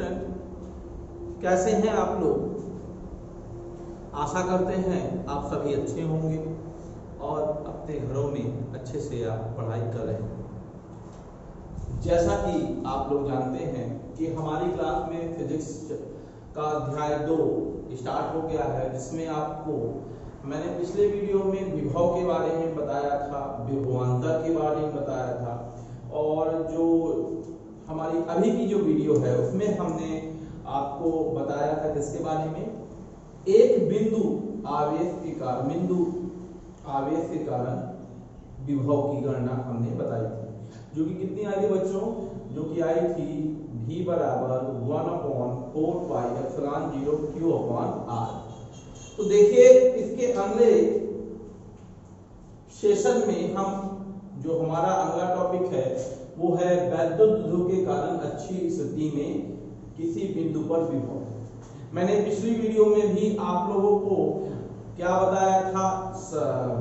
Student, कैसे हैं आप लोग? आशा करते हैं आप सभी अच्छे होंगे और अपने घरों में अच्छे से आप पढ़ाई कर रहे हैं। जैसा कि आप लोग जानते हैं कि हमारी क्लास में फिजिक्स का अध्याय 2 स्टार्ट हो गया है, जिसमें आपको मैंने पिछले वीडियो में विभव के बारे में बताया था, विभवांतर के बारे में बताया था, और जो हमारी अभी की जो वीडियो है उसमें हमने आपको बताया था किसके बारे में, एक बिंदु आवेश के कारण विभव की गणना हमने बताई थी, जो कि कितनी आई थी बच्चों? जो कि आई थी V बराबर 1/4πε0 Q/R। तो देखिए इसके अगले सेशन में हम जो हमारा अगला टॉपिक है वो है वैद्युत द्रुव के कारण अच्छी स्थिति में किसी बिंदु पर विभव। मैंने पिछली वीडियो में भी आप लोगों को क्या बताया था,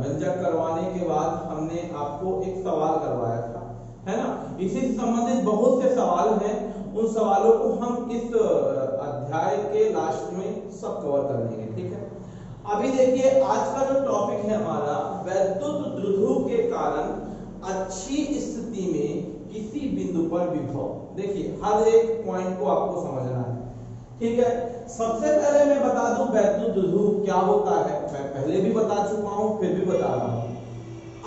व्यंजक करवाने के बाद हमने आपको एक सवाल करवाया था, है ना। इसी से संबंधित बहुत से सवाल हैं, उन सवालों को हम इस अध्याय के लास्ट में सब कवर कर लेंगे, ठीक है। अभी देखिए आज का जो टॉपिक है हमारा, वैद्युत द्रुव के कारण अच्छी स्थिति में किसी बिंदु पर विभव। देखिए हर एक पॉइंट को आपको समझना है, ठीक है। सबसे पहले मैं बता दूं वैद्युत द्रुव क्या होता है। मैं पहले भी बता चुका हूं, फिर भी बता रहा हूं।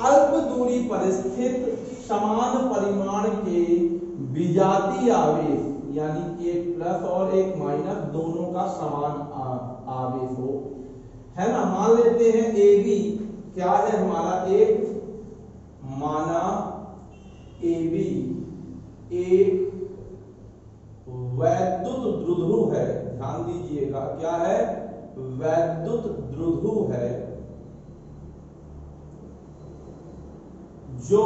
अल्प दूरी पर स्थित समान परिमाण के विजातीय आवेश, यानी एक प्लस और एक माइनस दोनों का समान आवेश हो, है ना। मान लेते हैं AB क्या है हमारा, एक माना AB एक वैद्युत द्रुव है। ध्यान दीजिएगा क्या है, वैद्युत द्रुव है, जो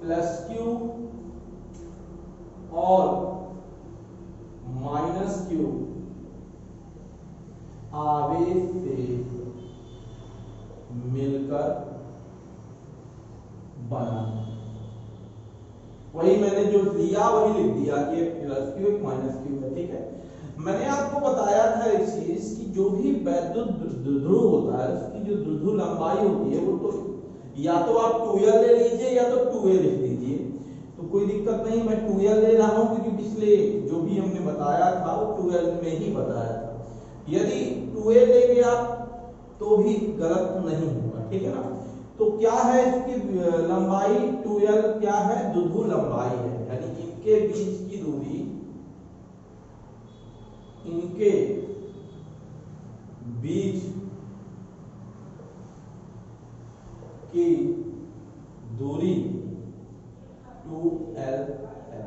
+Q और -Q आवेश से मिलकर बना। वही मैंने जो लिया वही लिख दिया कि +Q एक -Q है, ठीक है। मैंने आपको बताया था एक चीज कि जो भी वैद्युत द्रुव होता है उसकी जो द्रुव लंबाई होती है वो तो या तो आप 2L ले लीजिए या तो 2A लिख दीजिए, तो कोई दिक्कत नहीं। मैं 2L ले रहा हूं क्योंकि पिछले जो भी हमने बताया था वो 2L में ही बताया था। यदि 2A लेंगे आप तो भी गलत नहीं होगा, ठीक है ना। तो क्या है इसकी लंबाई 2L क्या है, द्रुव लंबाई है, यानी इनके बीच की दूरी, इनके बीच की दूरी 2L है।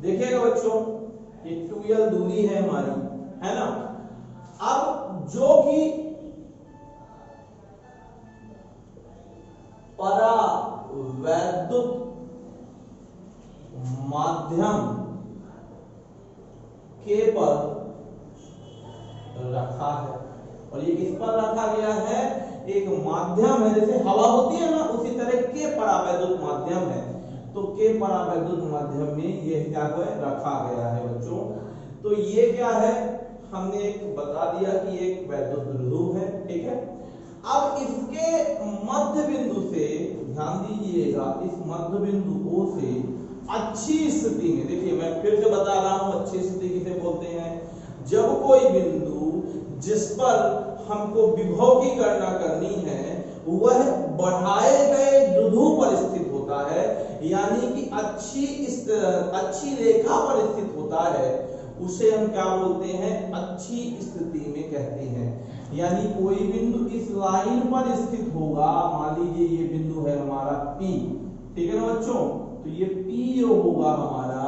देखिएगा बच्चों ये 2L दूरी है हमारी, है ना। अब जो कि परावैद्युत माध्यम के पर रखा है, और ये किस पर रखा गया है, एक माध्यम है, जैसे हवा होती है ना उसी तरह के परावैद्युत माध्यम है, तो के परावैद्युत माध्यम में ये क्या है रखा गया है बच्चों। तो ये क्या है, हमने एक बता दिया कि एक वैद्युत द्रुव है, ठीक है। अब इसके मध्य बिंदु से ध्यान दीजिएगा, इस मध्य बिंदु O से अच्छी स्थिति में, देखिए मैं फिर से बता रहा हूं अच्छी स्थिति किसे बोलते हैं, जब कोई बिंदु जिस पर हमको विभव की गणना करनी है वह बढ़ाए गए द्रुव पर स्थित होता है, यानी कि अच्छी रेखा पर स्थित होता है, उसे हम क्या बोलते हैं, अच्छी स्थिति में कहते हैं। यानी कोई बिंदु इस लाइन पर स्थित होगा, मान लीजिए ये बिंदु है हमारा P, ठीक है ना बच्चों। तो ये P जो होगा हमारा,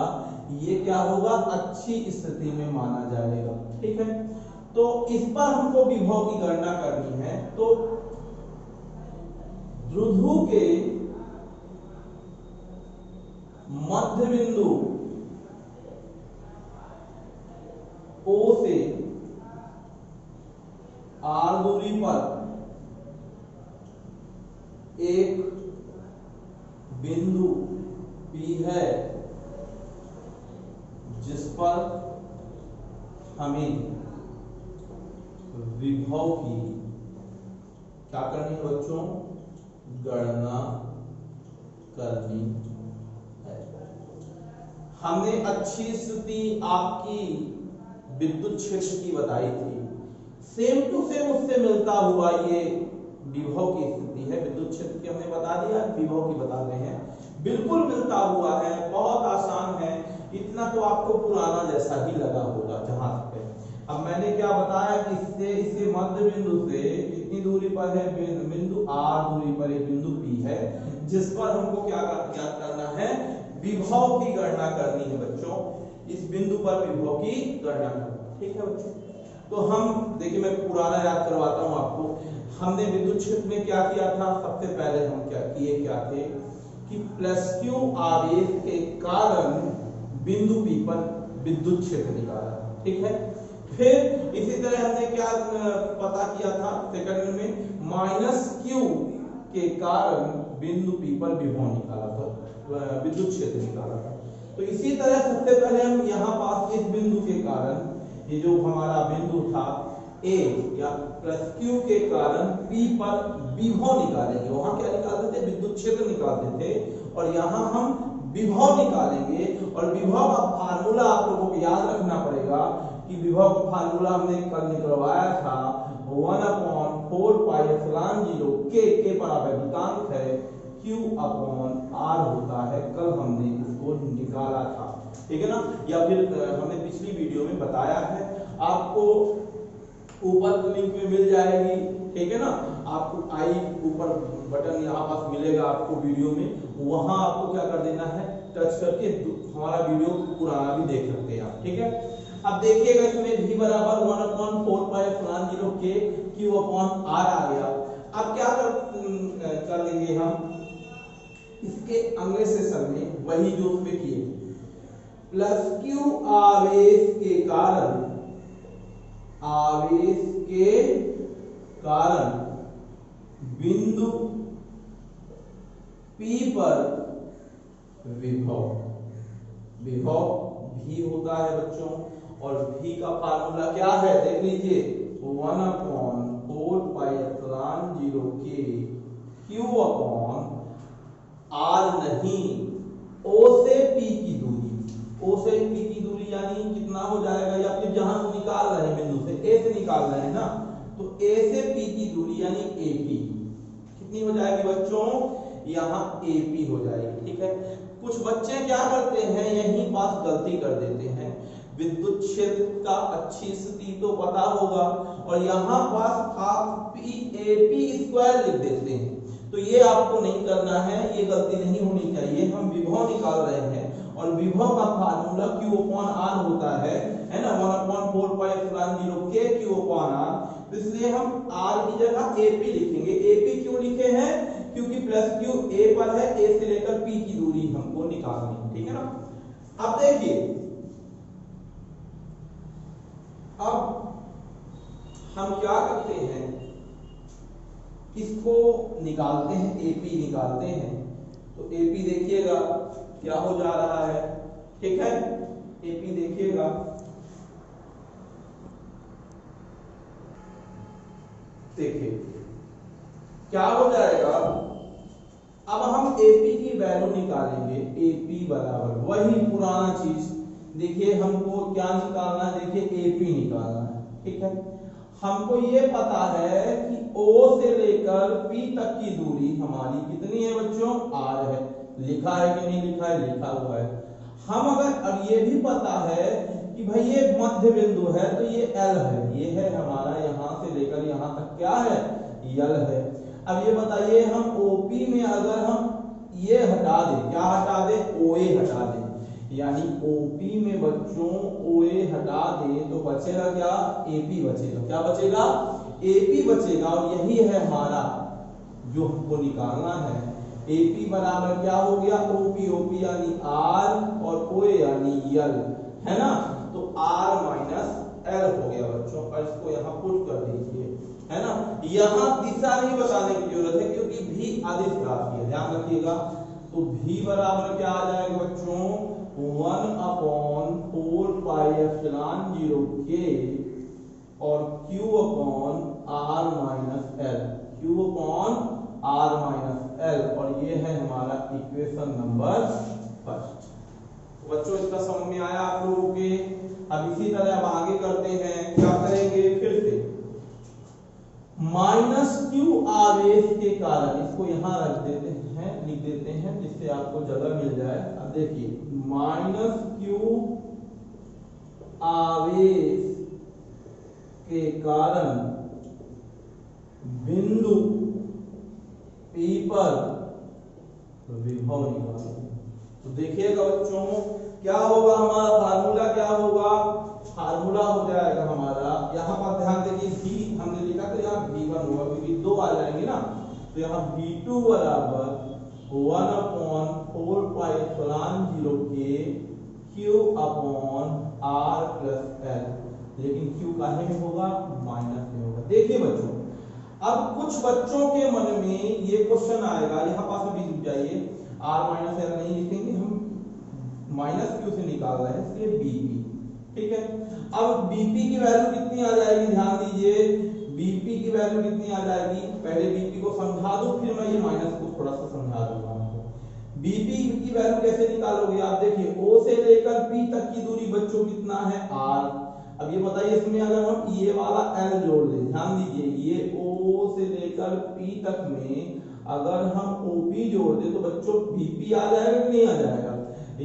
ये क्या होगा, अच्छी स्थिति में माना जाएगा, ठीक है। तो इस पर हमको विभव की गणना करनी है, तो द्रुव के मध्य बिंदु O से R दूरी पर एक बिंदु P है, पर हमें विभव की क्या करनी है बच्चों, गणना करनी है। हमने अच्छी स्थिति आपकी विद्युत क्षेत्र की बताई थी, सेम टू सेम उससे मिलता हुआ ये विभव की स्थिति है। विद्युत क्षेत्र की हमने बता दिया, विभव की बता रहे हैं, बिल्कुल मिलता हुआ है, बहुत आसान है। इतना तो आपको पुराना जैसा ही लगा होगा जहां तक है। अब मैंने क्या बताया कि इससे इसे मध्य बिंदु से कितनी दूरी पर है, बिंदु R दूरी पर एक बिंदु P है, जिस पर हमको क्या ज्ञात करना है, विभव की गणना करनी है बच्चों। इस बिंदु पर विभव की गणना करना, ठीक है बच्चों। तो हम देखिए, मैं पुराना याद करवाता हूं आपको। हमने विद्युत क्षेत्र में क्या किया था, सबसे पहले हम क्या थे कि +q आवेश के कारण बिंदु P पर विद्युत क्षेत्र निकाला, ठीक है। फिर इसी तरह हमने क्या पता किया था सेकंड में, -q के कारण बिंदु P पर विभव निकाला था, विद्युत क्षेत्र निकाला था। तो इसी तरह सबसे पहले हम यहाँ पास इस बिंदु के कारण, ये जो हमारा बिंदु था A या +q के कारण P पर विभव निकालेंगे। वहां क्या निकालते थे, विद्युत क्षेत्र निकालते थे, और यहाँ हम विभव निकालेंगे। और विभव का फार्मूला आप लोगों को याद रखना पड़ेगा कि विभव का फार्मूला हमने कल निकलवाया था, 1/4πε0 k परावैद्युतांक है, Q/R होता है। कल हमने इसको निकाला था, ठीक है ना, या फिर हमने पिछली वीडियो में बताया है। आपको ऊपर लिंक में मिल जाएगी, ठीक है ना, आपको आई ऊपर बटन यहाँ पास मिलेगा आपको वीडियो में, वहां आपको क्या कर देना है, टच करके हमारा वीडियो पुराना भी देख सकते हैं आप, ठीक है। अब देखिएगा, इसमें v बराबर 1/4πε0 k Q/R आ गया। अब क्या कर लेंगे हम, इसके अगले सेशन में वही जो उसमें किए, +q आवेश के कारण बिंदु P पर विभव v होता है बच्चों, और v का फार्मूला क्या है देख लीजिए, 1/4πε0 k Q/R नहीं, O से P की दूरी, O से P की दूरी यानी कितना हो जाएगा, या फिर जहां से निकाल रहे हैं बिंदु से A से निकाल रहे हैं ना, तो A से P की दूरी यानी AP कितनी हो जाएगी बच्चों, यहाँ AP हो जाएगी, ठीक है। कुछ बच्चे क्या करते हैं, यहीं पास गलती कर देते हैं, विद्युत क्षेत्र का अच्छी स्थिति तो पता होगा और यहाँ पास आप AP² लिख देते हैं। तो ये आपको नहीं करना है, ये गलती नहीं होनी चाहिए। हम विभव निकाल रहे हैं और विभव का फार्मूला Q/R होता है ना, 1/4πε0 k Q/R। इसलिए हम R की जगह AP लिखेंगे। AP क्यों लिखे हैं, क्योंकि +q A पर है, A से लेकर P की दूरी हमको निकालनी है, ठीक है ना। अब देखिए, अब हम क्या करते हैं, इसको निकालते हैं, AP निकालते हैं। तो AP देखिएगा क्या हो जा रहा है, ठीक है। AP देखिएगा, देखिए क्या हो जाएगा। अब हम AP की वैल्यू निकालेंगे, AP बराबर वही पुराना चीज। देखिए हमको क्या निकालना है, देखिए AP निकालना है, ठीक है। हमको ये पता है कि O से लेकर P तक की दूरी हमारी कितनी है बच्चों, R है। लिखा है कि नहीं लिखा है, लिखा हुआ है। हम अगर, अब ये भी पता है कि भाई ये मध्य बिंदु है, तो ये L है, ये है हमारा, यहां से लेकर यहां तक क्या है, L है। अब ये बताइए, हम OP में अगर हम ये हटा दें, क्या हटा दें, OA हटा दें, यानी OP में बच्चों OA हटा दें तो बचेगा क्या, AP बचेगा। क्या बचेगा, AP बचेगा। और यही है हमारा जो हमको निकालना है। AP बराबर क्या हो गया, OP यानी R और OA यानी L, है ना। तो R - L हो गया बच्चों, और इसको यहाँ पुट कर दीजिए, है ना। यहाँ दिशा नहीं बताने की जरूरत है क्योंकि V अदिश राशि है, ध्यान रखिएगा। तो V बराबर क्या आ जाएगा बच्चों, 1/4πε0 पाई एप्सिलॉन 0 के और Q upon R minus L, Q upon R minus L, और ये है हमारा इक्वेशन नंबर फर्स्ट। बच्चों इसका समझ में आया आप लोगों के? अब इसी तरह अब आगे करते हैं, क्या करेंगे फिर से माइनस Q आवेश के कारण, इसको यहां रख देते हैं, लिख देते हैं जिससे आपको जगह मिल जाए। अब देखिए माइनस Q आवेश के कारण बिंदु P पर विभव निकालो। तो देखिएगा बच्चों क्या होगा, हमारा फार्मूला क्या होगा, फार्मूला हो जाएगा हमारा, यहाँ पर ध्यान देखिए V हमने लिखा तो यहाँ V1 होगा क्योंकि दो आ जाएंगे ना, तो यहाँ V2 बराबर 1/4 पाई एप्सिलॉन 0 के Q upon R plus L, लेकिन Q काहे में होगा, माइनस में होगा। देखिए बच्चों अब कुछ बच्चों के मन में ये क्वेश्चन आएगा, यहाँ पास में लिख जाइए, R माइनस एल नहीं लिखेंगे हम, माइनस Q से निकाल रहे हैं इसलिए BP, ठीक है। अब BP की वैल्यू कितनी आ जाएगी, ध्यान दीजिए BP की वैल्यू कितनी आ जाएगी, पहले BP को समझा दूं फिर मैं ये माइनस को थोड़ा सा समझा दूंगा आपको। BP की वैल्यू कैसे निकालोगे, आप देखिए O से लेकर P तक की दूरी बच्चों कितना है, R। अब ये बताइए इसमें अगर हम ये वाला L जोड़ दें, ध्यान दीजिए ये O से लेकर P तक में अगर हम OP जोड़ दें तो बच्चों BP आ जाएगा कि नहीं आ जाएगा,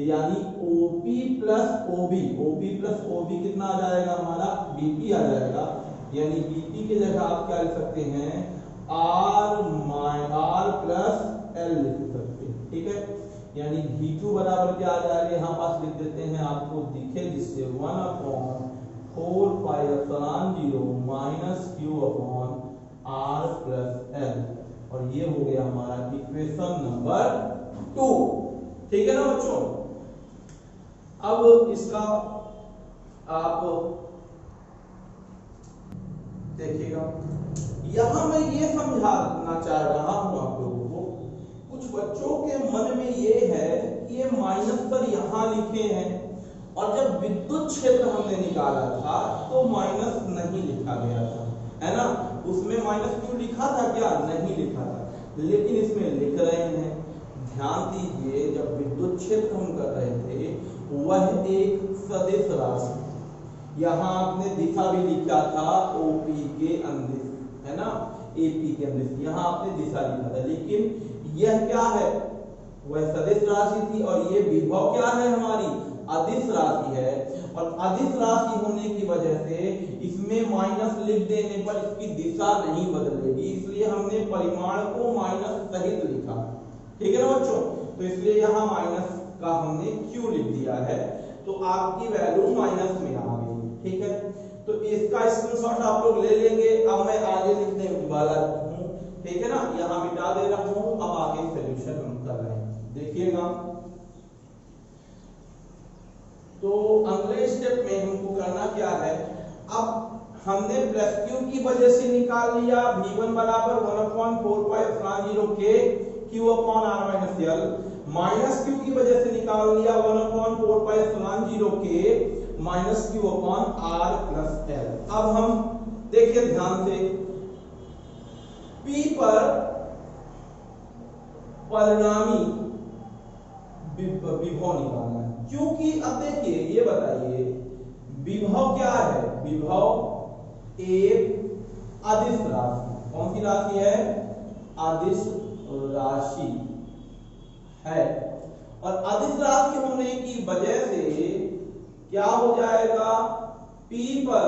यानी OP प्लस OB कितना आ जाएगा हमारा, BP आ जाएगा। यानी BP की जगह आप क्या लिख सकते हैं, R प्लस L लिख सकते हैं, ठीक है। यानी V2 बराबर क्या आ जाएगा, यहाँ पास लिख देते हैं आपको दिखे जिससे 1/4 pi epsilon 0 minus Q upon R plus L, और ये हो गया हमारा इक्वेशन नंबर 2, ठीक है ना बच्चों। अब इसका आप देखिएगा, यहां मैं ये समझाना चाह रहा हूं आप लोगों को, कुछ बच्चों के मन में ये है कि ये माइनस पर यहां लिखे हैं और जब विद्युत क्षेत्र हमने निकाला था तो माइनस नहीं लिखा गया था, है ना, उसमें माइनस क्यों लिखा था, क्या नहीं लिखा था, लेकिन इसमें लिख रहे हैं। ध्यान दीजिए जब विद्युत क्षेत्र हम कर रहे थे वह एक सदिश राशि, यहाँ आपने दिशा भी लिखा था OP के अंदिश, है ना, AP के अंदिश, यहाँ आपने दिशा लिखा था, लेकिन यह क्या है, वह सदिश राशि थी और ये विभव क्या है, हमारी अदिश राशि है, और अदिश राशि होने की वजह से इसमें माइनस लिख देने पर इसकी दिशा नहीं बदलेगी, इसलिए हमने परिमाण को माइनस सहित लिखा, ठीक है ना बच्चों। तो इसलिए यहाँ माइनस का हमने Q लिख दिया है, तो आपकी वैल्यू माइनस में आ गई, ठीक है। तो इसका स्क्रीनशॉट आप लोग ले लेंगे। अब मैं आगे लिखने वाला हूँ, ठीक है ना, यहाँ मिटा दे रहा हूँ, अब आगे सॉल्यूशन हम कर रहे हैं, देखिएगा। तो अगले स्टेप में हमको करना क्या है, अब हमने प्लस Q की वजह से निकाल लिया V1 बराबर 1/4 पाई एप्सिलॉन 0 के Q upon R minus L, minus Q की वजह से निकाल लिया 1/4 पाई एप्सिलॉन 0 के minus Q upon R plus L। अब हम देखिए ध्यान से P पर परिणामी विभव निकालना है, क्योंकि अब देखिए ये बताइए विभव क्या है, विभव एक अदिश राशि, कौन सी राशि है, अदिश राशि है, और अदिश राशि होने की वजह से क्या हो जाएगा, P पर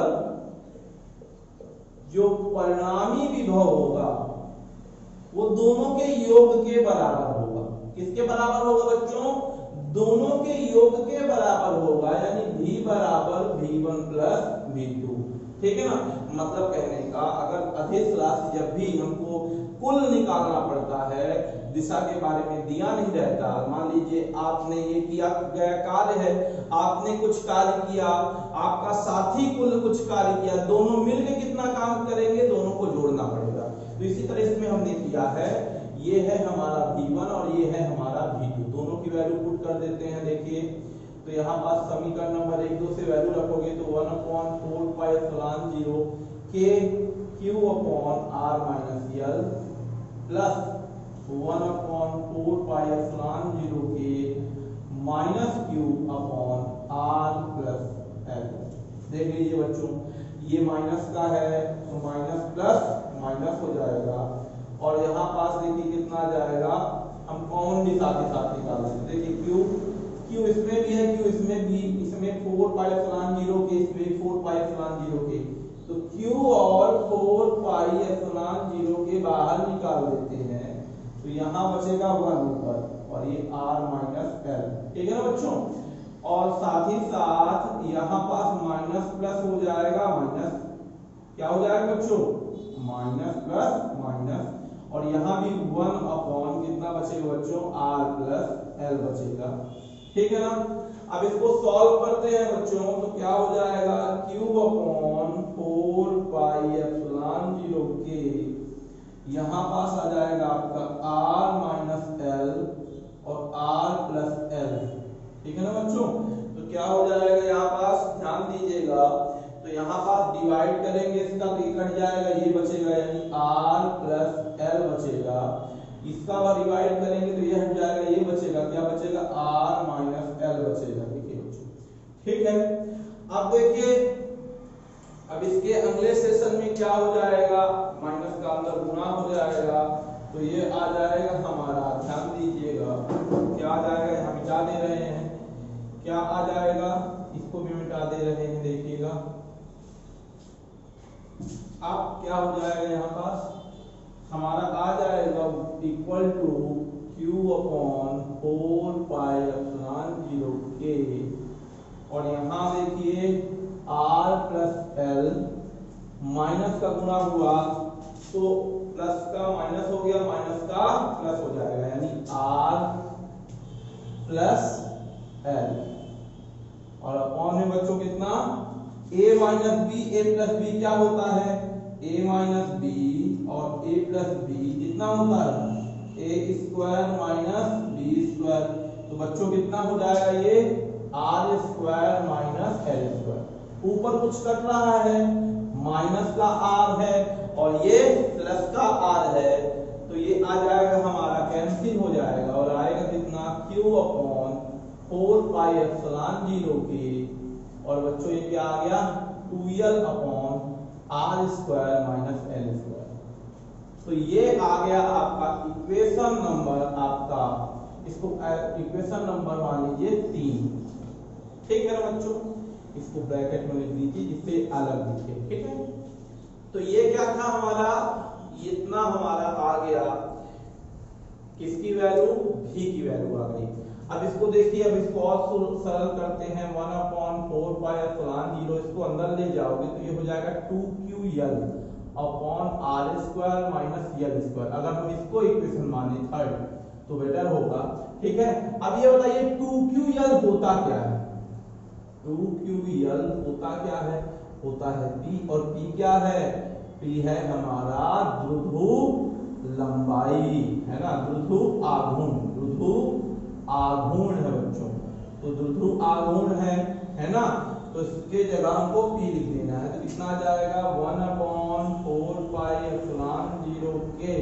जो परिणामी विभव होगा वो दोनों के योग के बराबर होगा। किसके बराबर होगा बच्चों, दोनों के योग के बराबर होगा, यानी V बराबर V1 प्लस V2, ठीक है ना। मतलब कहने का अगर अदिश राशि जब भी हमको कुल निकालना पड़ता है, दिशा के बारे में दिया नहीं रहता, मान लीजिए आपने ये किया गया कार्य है, आपने कुछ कार्य किया, आपका साथी कुल कुछ कार्य किया, दोनों मिलकर कितना काम करेंगे, दोनों को जोड़ना पड़ेगा। तो इसी तरह इसमें हमने किया है, ये है हमारा V1 और ये है हमारा V2, दोनों की वैल्यू पुट कर देते हैं। देखिए तो यहाँ पास समीकरण नंबर 1 2 से वैल्यू रखोगे तो 1/4 पाई एप्सिलॉन 0 के q upon r minus l plus 1/4 pi epsilon 0 के minus q upon r plus l. देख लीजिए बच्चों, ये माइनस का है तो माइनस प्लस माइनस हो जाएगा, और यहाँ पास देखिए कितना आ जाएगा, हम कॉमन भी साथ ही साथ निकाल लेंगे। देखिए क्यू इसमें भी है, क्यू इसमें भी, इसमें 4 पाई एप्सिलॉन 0 के, इसमें 4 पाई एप्सिलॉन 0 के, तो क्यू और 4 पाई एप्सिलॉन 0 के बाहर निकाल देते हैं, तो यहाँ बचेगा 1 ऊपर, और ये r माइनस एल, ठीक है ना बच्चों। और साथ ही साथ यहाँ पास माइनस प्लस हो जाएगा, माइनस क्या हो जाएगा बच्चों, माइनस प्लस माइनस, और यहाँ भी 1 अपॉन कितना बचेगा बच्चों, r प्लस एल बचेगा, ठीक है ना। अब इसको सॉल्व करते हैं बच्चों, तो क्या हो जाएगा, क्यूब अपॉन 4 पाई एप्सिलॉन 0 के, यहाँ पास आ जाएगा आपका r माइनस एल और r प्लस एल, ठीक है ना बच्चों। तो क्या हो जाएगा, यहाँ पास ध्यान दीजिएगा, तो यहाँ पास डिवाइड करेंगे इसका तो ये कट जाएगा, ये बचेगा, यानी r प्लस एल बचेगा, इसका डिवाइड करेंगे तो ये हट जाएगा, ये बचेगा, क्या बचेगा, r माइनस एल बचेगा, देखिए बच्चों, ठीक है। अब देखिए, अब इसके अगले सेशन में क्या हो जाएगा, माइनस का अंदर गुना हो जाएगा, तो ये आ जाएगा हमारा, ध्यान दीजिएगा, क्या आ जाएगा, यहाँ मिटा दे रहे हैं, क्या आ जाएगा, इसको भी मिटा दे रहे हैं, देखिएगा अब क्या हो जाएगा, यहाँ पास हमारा आ जाएगा equal to q upon 4 pi epsilon 0 के, और यहाँ देखिए r प्लस एल, माइनस का गुणा हुआ तो प्लस का माइनस हो गया, माइनस का प्लस हो जाएगा, यानी r प्लस एल, और अपॉन में बच्चों कितना, a minus B, a plus b क्या होता है, a माइनस बी और a प्लस बी कितना होता है, a square minus B square, तो बच्चों कितना हो जाएगा, ये r square minus l square, ऊपर कुछ कट रहा है, माइनस का r है और ये प्लस का r है, तो ये आ जाएगा हमारा, कैंसिल हो जाएगा, और आएगा कितना, q अपॉन 4 पाई एप्सिलॉन 0 के, और बच्चों ये क्या आ गया, 2l upon r square minus l square. तो ये आ गया आपका इक्वेशन नंबर, आपका इसको इक्वेशन नंबर मान लीजिए 3, ठीक है ना बच्चों, इसको ब्रैकेट में लिख दीजिए जिससे अलग दिखे, ठीक है। तो ये क्या था हमारा, इतना हमारा आ गया, किसकी वैल्यू, v की वैल्यू आ गई। अब इसको देखिए, अब इसको और सरल करते हैं, 1/4 पाई एप्सिलॉन 0, इसको अंदर ले जाओगे तो ये हो जाएगा 2ql upon r square minus l square, अगर हम इसको इक्वेशन माने थर्ड तो बेटर होगा, ठीक है। अब ये बताइए 2ql होता क्या है, 2ql होता क्या है, होता है p, और p क्या है, p है हमारा द्विध्रुव लंबाई, है ना, द्विध्रुव आघूर्ण, द्विध्रुव आघूर्ण है बच्चों, तो द्विध्रुव आघूर्ण है ना, तो इसके जगह हमको p लिख देना है, तो कितना आ जाएगा, 1/4 पाई एप्सिलॉन 0 के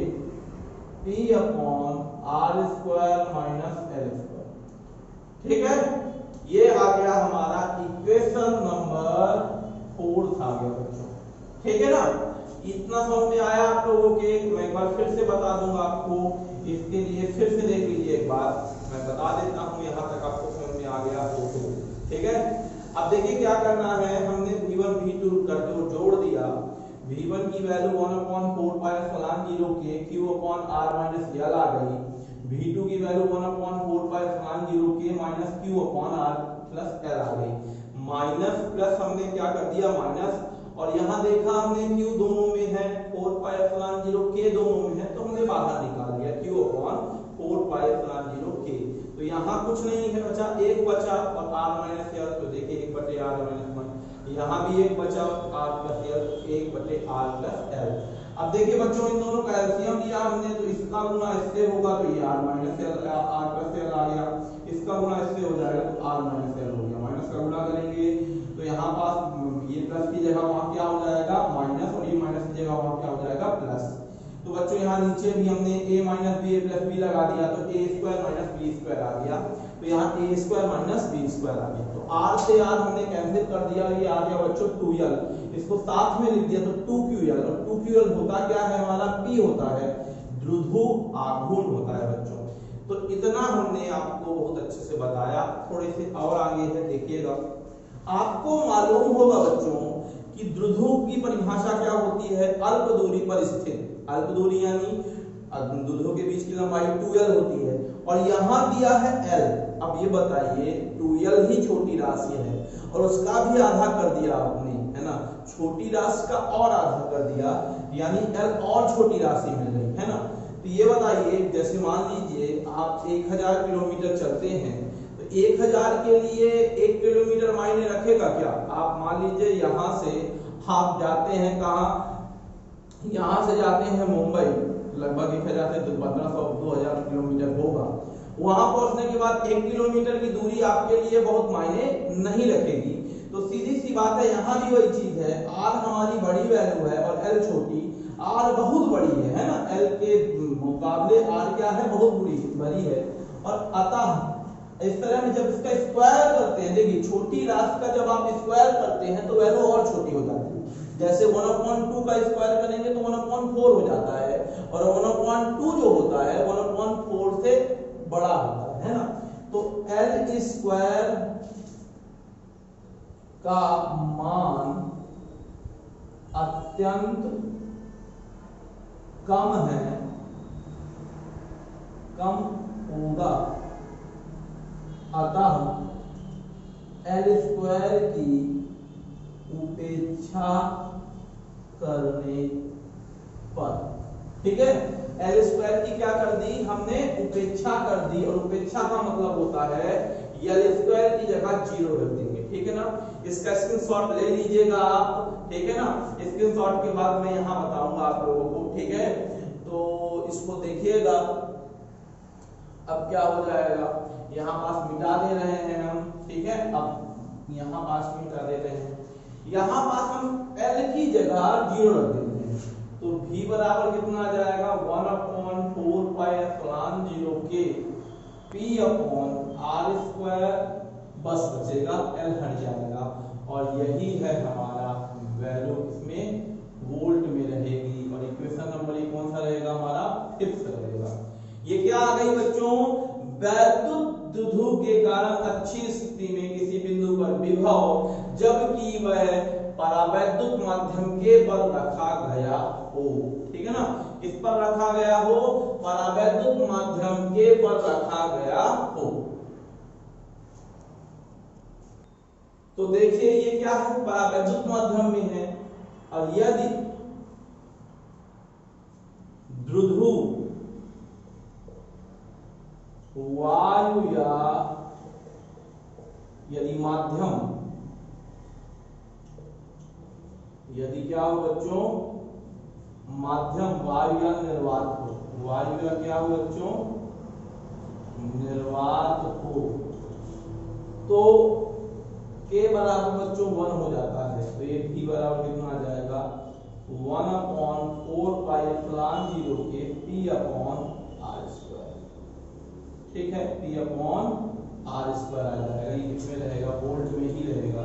p upon r square minus l square, ठीक है। ये आ गया हमारा इक्वेशन नंबर 4 आ गया बच्चों, ठीक है ना। इतना समझ में आया आप लोगों के, मैं एक बार फिर से बता दूंगा आपको, इसके लिए फिर से देख लीजिए एक बार, मैं बता देता हूं, यहां तक आपको समझ में आ गया हो तो, ठीक है। अब देखिए क्या करना है, हमने v1 v2 करके वो जोड़ दिया, v1 की वैल्यू 1/4 पाई एप्सिलॉन 0 के q upon r minus L आ गई, v2 की वैल्यू 1/4 पाई एप्सिलॉन 0 के minus q upon r plus L आ गई, माइनस प्लस हमने क्या कर दिया, माइनस, और यहाँ देखा हमने q दोनों में है, 4 पाई एप्सिलॉन 0 k दोनों में है, तो हमने बाहर निकाल दिया q upon 4 pi epsilon 0 k, तो यहाँ कुछ नहीं है बचा, एक बचा और r माइनस एल, तो देखिए 1/r माइनस 1, यहाँ भी एक बचा और r plus L, 1/r plus L. अब देखिए बच्चों, इन दोनों का एलसीएम लिया हमने, तो इसका गुना इससे होगा, तो ये r minus L, r plus L आ गया, इसका गुणा इससे हो जाएगा तो r माइनस l हो गया। माइनस का गुणा करेंगे तो यहाँ पास ये प्लस की जगह वहां क्या हो जाएगा माइनस, और ये माइनस की जगह वहां क्या हो जाएगा प्लस। तो बच्चों यहाँ नीचे भी हमने a minus B a plus B लगा दिया तो a square minus B square आ गया, तो यहाँ a square minus B square आ गया। तो r से r हमने कैंसिल कर दिया, ये आ गया बच्चों 2l, इसको साथ में लिख दिया तो 2ql, और 2ql होता क्या है हमारा p होता है द्विध्रुव आघूर्ण होता है बच्चों। तो इतना हमने आपको बहुत अच्छे से बताया। थोड़े से और आगे है देखिएगा, आपको मालूम होगा बच्चों कि द्विध्रुव की परिभाषा क्या होती है, अल्प दूरी पर स्थित, अल्प दूरी यानी द्विध्रुव के बीच की लंबाई 2l होती है, और यहाँ दिया है l। अब ये बताइए 2l ही छोटी राशि है और उसका भी आधा कर दिया आपने, है ना, छोटी राशि का और आधा कर दिया, यानी l और छोटी राशि मिल गई, है ना। तो ये बताइए, जैसे मान लीजिए आप 1000 किलोमीटर चलते हैं तो 1000 के लिए 1 किलोमीटर मायने रखेगा क्या? आप मान लीजिए यहाँ से आप जाते हैं कहाँ, यहाँ से जाते हैं मुंबई, लगभग 1000 से 1500-2000 किलोमीटर होगा। वहां पहुंचने के बाद 1 किलोमीटर की दूरी आपके लिए बहुत मायने नहीं रखेगी। तो सीधी सी बात है, यहाँ भी वही चीज है, r हमारी बड़ी वैल्यू है और l छोटी, r बहुत बड़ी है ना, l के मुकाबले r क्या है बहुत बड़ी है, और अतः इस तरह में जब इसका स्क्वायर करते हैं, देखिए छोटी राशि का जब आप स्क्वायर करते हैं तो वैल्यू और छोटी हो जाती है। जैसे 1/2 का स्क्वायर करेंगे तो 1/4 हो जाता है, और 1/2 जो होता है 1/4 से बड़ा होता है ना। तो l स्क्वायर का मान अत्यंत कम है, कम होगा, अतः l स्क्वायर की उपेक्षा करने पर, ठीक है, l स्क्वायर की क्या कर दी हमने, उपेक्षा कर दी, और उपेक्षा का मतलब होता है l स्क्वायर की जगह 0 रख देंगे, ठीक है ना। इसका स्क्रीनशॉट ले लीजिएगा आप, ठीक है ना। स्क्रीनशॉट के बाद मैं यहाँ बताऊंगा आप लोगों को, ठीक है। तो इसको देखिएगा, अब क्या हो जाएगा, यहाँ पास मिटा दे रहे हैं हम, ठीक है, अब यहाँ पास मिटा दे रहे हैं, यहाँ पास हम l की जगह 0 रख देते हैं, तो v बराबर कितना आ जाएगा 1/4 पाई एप्सिलॉन 0 के p अपॉन r स्क्वायर, बस बचेगा l हट जाएगा, और यही है हमारा वैल्यू, इसमें वोल्ट में रहेगी, और इक्वेशन नंबर ये कौन सा रहेगा हमारा, 5th रहेगा। ये क्या आ गई बच्चों, वैद्युत द्विध्रुव के कारण अच्छी स्थिति में किसी बिंदु पर विभव जबकि वह परावैद्युत माध्यम के पर रखा गया हो, ठीक है ना, इस पर रखा गया हो, परावैद्युत माध्यम के पर रखा गया हो। तो देखिए ये क्या है, परावैद्युत माध्यम में है, और यदि द्विध्रुव वायु या यदि माध्यम, यदि क्या हो बच्चों, माध्यम वायु या निर्वात हो, वायु या क्या हो बच्चों, निर्वात हो, तो के बराबर बच्चों 1 हो जाता है, तो ये v बराबर कितना आ जाएगा 1/4 पाई एप्सिलॉन 0 के p अपॉन r स्क्वायर, ठीक है, p अपॉन r स्क्वायर आ जाएगा, ये किसमें रहेगा, वोल्ट में ही रहेगा,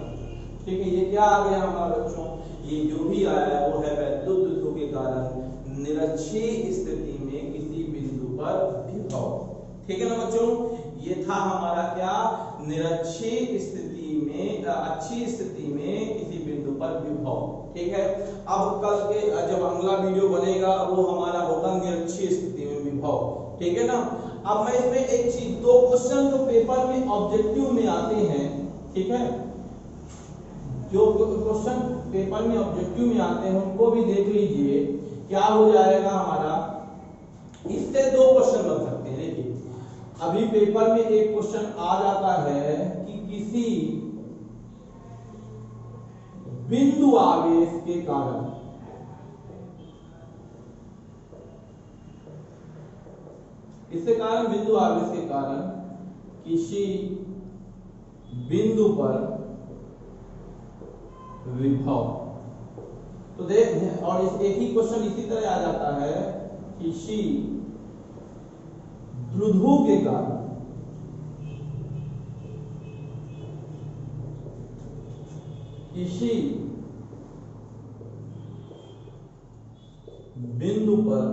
ठीक है। ये क्या आ गया हमारा बच्चों, ये जो भी आया है वो है वैद्युत द्विध्रुव के कारण निरक्षीय स्थिति में किसी बिंदु पर विभव, ठीक है ना बच्चों। ये था हमारा क्या, निरक्षीय स्थिति में, अच्छी स्थिति में किसी बिंदु पर विभव, ठीक है। अब कल के जब अगला वीडियो बनेगा वो हमारा होगा निरक्षीय स्थिति में विभव, ठीक है ना। अब मैं इसमें एक चीज, 2 क्वेश्चन जो पेपर में ऑब्जेक्टिव में आते हैं, ठीक है, जो क्वेश्चन पेपर में ऑब्जेक्टिव में आते हैं उनको भी देख लीजिए, क्या हो जाएगा हमारा, इससे 2 क्वेश्चन बन सकते हैं। देखिए अभी पेपर में एक क्वेश्चन आ जाता है कि किसी बिंदु आवेश के कारण, इसके कारण बिंदु आवेश के कारण किसी बिंदु पर विभव। तो देख, और इस एक ही क्वेश्चन इसी तरह आ जाता है, किसी द्विध्रुव के कारण किसी बिंदु पर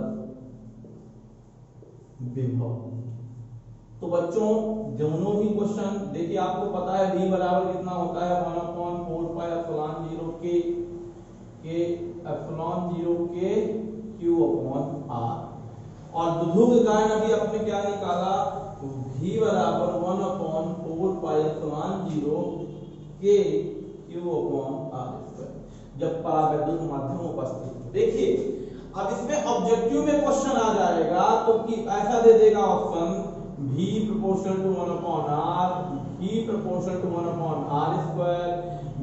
विभव। तो बच्चों दोनों ही क्वेश्चन देखिए, आपको पता है v बराबर कितना होता है 1/4 पाई एप्सिलॉन 0 के एप्सिलॉन 0 के q अपॉन r। और द्विध्रुव के कारण अभी आपने क्या निकाला, v बराबर 1/4 पाई एप्सिलॉन 0 के q अपॉन r जब परावैद्युत माध्यम उपस्थित। देखिए अब इसमें ऑब्जेक्टिव में क्वेश्चन आ जाएगा तो कि ऐसा दे देगा option v proportional to 1/r, v proportional to 1/r square,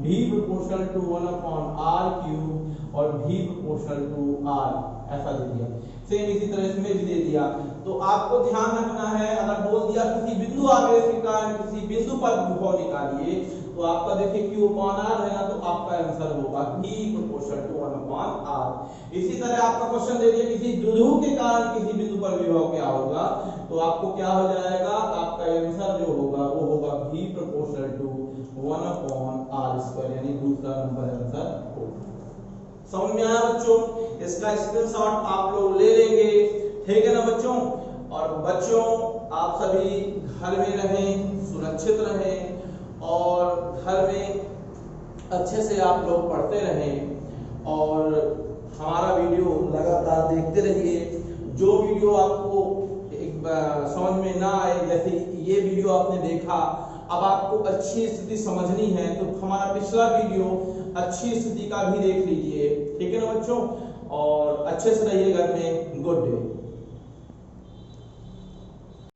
v proportional to 1/r cube और v proportional to r, ऐसा दे दिया। सेम इसी तरह इसमें भी दे दिया। तो आपको ध्यान रखना है, अगर बोल दिया किसी बिंदु आवेश के कारण किसी बिंदु पर विभव निकालिए, तो आपका देखिए q upon r है ना, तो आपका आंसर होगा v proportional to 1/r। इसी तरह आपका क्वेश्चन दे दिया किसी द्विध्रुव के कारण किसी बिंदु पर विभव क्या होगा, तो आपको क्या हो जाएगा, आपका आंसर जो होगा वो होगा v proportional to 1/r square, यानी दूसरा नंबर आंसर होगा। समझ में आया बच्चों? इसका स्क्रीनशॉट आप लोग ले लेंगे, ठीक है ना बच्चों? और बच्चों आप सभी घर में रहें, सुरक्षित रहें और घर में अच्छे से आप लोग पढ़ते रहें और हमारा वीडियो लगातार देखते रहिए। जो वीडियो आपको समझ में ना आए, जैसे ये वीडियो आपने देखा, अब आपको अच्छी स्थिति समझनी है तो हमारा पिछला वीडियो अच्छी स्थिति का भी देख लीजिए, ठीक है ना बच्चों? और अच्छे से रहिए घर में। Good day.